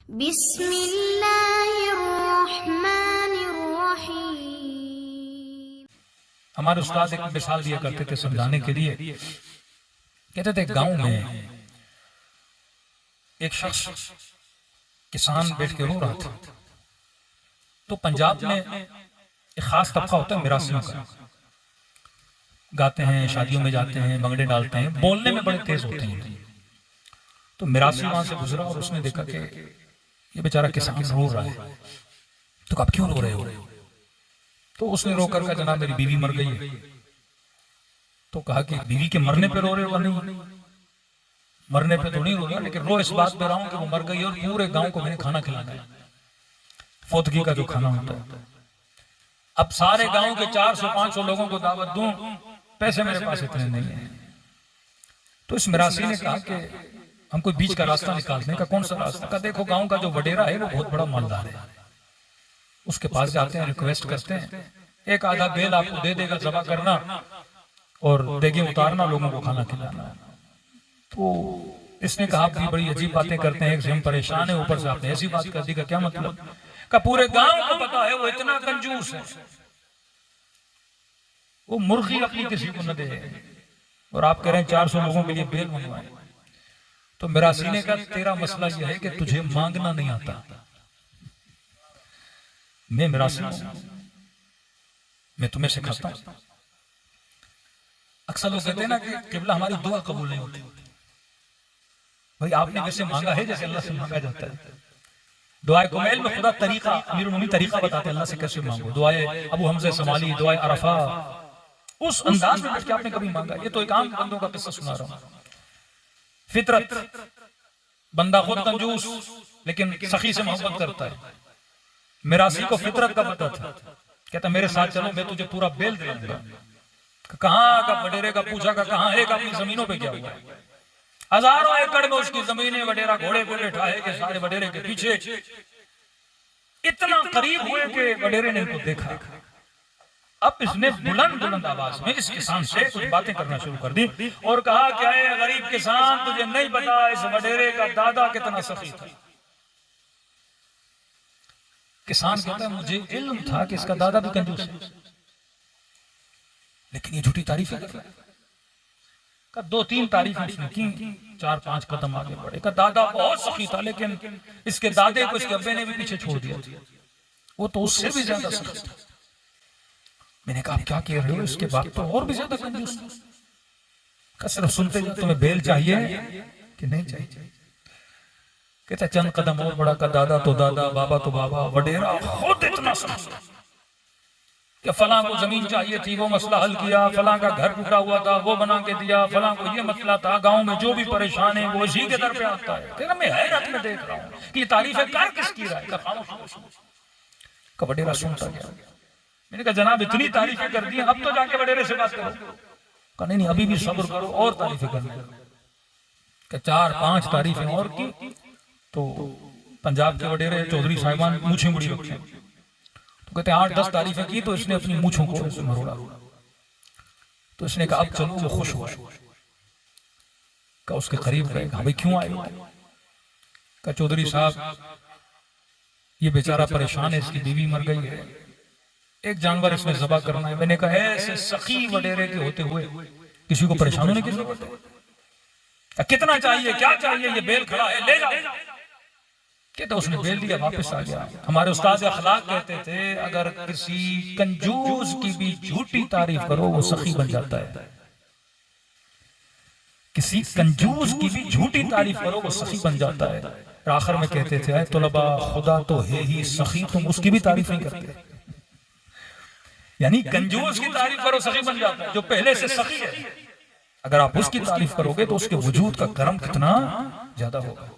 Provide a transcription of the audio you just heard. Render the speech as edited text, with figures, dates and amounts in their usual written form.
बिस्मिल्लाहिर्रहमानिर्रहीम। हमारे उस्ताद एक मिसाल दिया करते थे समझाने के लिए। कहते थे गांव में एक शख्स किसान बैठ के रो रहा था। तो पंजाब में एक खास तबका होता है मिरासियों का, गाते हैं, शादियों में जाते हैं, भंगड़े डालते हैं, बोलने में बड़े तेज होते हैं। तो मिरासी वहां से गुजरा और उसने देखा कि ये बेचारा किसान रो रहा है। तो आप क्यों रो रहे हो? तो उसने रो कर कहा, जनाब मेरी बीवी मर गई है। तो कहा कि बीवी के मरने पे रो रहे हो? नहीं, मरने पे तो नहीं रो रहा, लेकिन रो इस बात पे रहा हूं कि वो मर गई और पूरे गांव को मैंने खाना खिलाना है, फौतगी का जो खाना होता है। अब सारे गांव के 400-500 लोगों को दावत दूं, पैसे मेरे पास इतने नहीं है। तो इस मिरासी ने कहा कि हम कोई बीच का रास्ता निकालने का। कौन सा रास्ता? का देखो गांव का जो वडेरा है वो बहुत बड़ा मालदार है, उसके पास जाते हैं, रिक्वेस्ट करते हैं, एक आधा बेल आपको दे देगा, जमा करना और देगे उतारना, लोगों को खाना खिलाना। तो इसने कहा आप भी बड़ी अजीब बातें करते हैं, एक से हम परेशान है, ऊपर से आपने ऐसी बात कर दी, का क्या मतलब? का पूरे गांव को पता है वो इतना कंजूस है, वो मुर्गी अपनी किसी को न दे, और आप कह रहे हैं 400 लोगों के लिए बेल मंगवाए। तो मिरासी ने कहा तेरा मसला यह है कि तुझे मांगना नहीं आता। मैं मिरासी हूं, मैं तुम्हें सिखाता हूं। अक्सर लोग कहते हैं ना कि किबला हमारी दुआ कबूल नहीं होती। भाई आपने वैसे मांगा है जैसे अल्लाह से मांगा जाता है। दुआए कुमैल में खुदा तरीका, अमीरुल मोमिनीन तरीका बताते हैं अल्लाह से कैसे मांगो। दुआए अबू हमजा समाली, दुआए अरफा, उस अंदाज में बैठ के आपने कभी मांगा? ये तो एक आम बंदों का किस्सा सुना रहा हूं। फितरत, बंदा खुद कंजूस लेकिन सखी से मोहब्बत करता है। मिरासी को फितरत का पता था, कहता मेरे साथ चलो, मैं तुझे पूरा बेल दिलाऊंगा। कहां का वडेरे का पूछा, का कहां है, अपनी जमीनों पे क्या हुआ? हजारों एकड़ में उसकी जमीनें, वडेरा घोड़े पे बैठा है कि सारे वडेरे के पीछे। इतना करीब हुए कि वडेरे ने इनको देखा। अब इसने बुलंद बुलंद आवाज में इस किसान से कुछ बातें करना शुरू कर दी और कहा, क्या है गरीब किसान, तुझे नहीं पता इस वडेरे का दादा कितना सखी था। किसान कहता है मुझे इल्म था कि इसका दादा भी कंजूस है, लेकिन ये झूठी तारीफ है। का 2-3 तारीफें उसने की, 4-5 कदम आगे बढ़े। का दादा बहुत सखी था, लेकिन इसके दादे को इसके अब्बे ने भी पीछे छोड़ दिया, वो तो उससे भी ज्यादा सखी था। मैंने कहा आप क्या कह रहे हो, इसके बाद तो और भी ज्यादा कंजूस था। सिर्फ सुनते जाओ, तुम्हें बेल चाहिए कि नहीं चाहिए? कहता चंद कदम और बड़ा, का दादा तो दादा, बाबा तो बाबा, वडेरा खुद इतना सखी कि फलां को जमीन चाहिए थी, वो मसला हल किया, फलां का घर टूटा हुआ था, वो बना के दिया, फलां को ये मसला था, गांव में जो भी परेशान है वो इसी के दर पे आता है। तेरा मैं हैरत में देख रहा हूँ कि तारीफें कर किसकी रहा है। का वडेरा सुनता गया। मैंने कहा जनाब इतनी तारीफें कर दी, अब तो जाके वडेरे से बात करो। कहा नहीं, अभी भी सब्र करो और तारीफें करना। 4-5 तारीफें और की तो पंजाब के वडेरे चौधरी साहिबान मूछें मुड़ी रखे। तो कहते 8-10 तारीफें की तो इसने अपनी मूछों को मरोड़ा। तो इसने कहा अब चलो, वो खुश हुआ। का उसके करीब गए, भाई क्यों आए? का चौधरी साहब ये बेचारा परेशान है, इसकी बीवी मर गई है, एक जानवर इसमें ज़बह करना है। मैंने कहा ऐसे सखी वडेरे के होते हुए किसी को परेशान होने की जरूरत है? कितना चाहिए, क्या चाहिए? ये बेल खड़ा है, ले जाओ। कहता उसने बेल दिया, वापस आ गया। हमारे उस्ताद अखलाक कहते थे अगर किसी कंजूस की भी झूठी तारीफ करो वो सखी बन जाता है। किसी कंजूस की भी झूठी तारीफ करो वो सखी बन जाता है। आखिर में कहते थे तलबा खुदा तो है ही सखी, तुम उसकी भी तारीफ नहीं करते। यानी कंजूस की तारीफ करो सखी बन जाता है, जो पहले से सखी है। अगर आप उसकी तारीफ करोगे तो उसके वजूद का करम कितना ज्यादा होगा।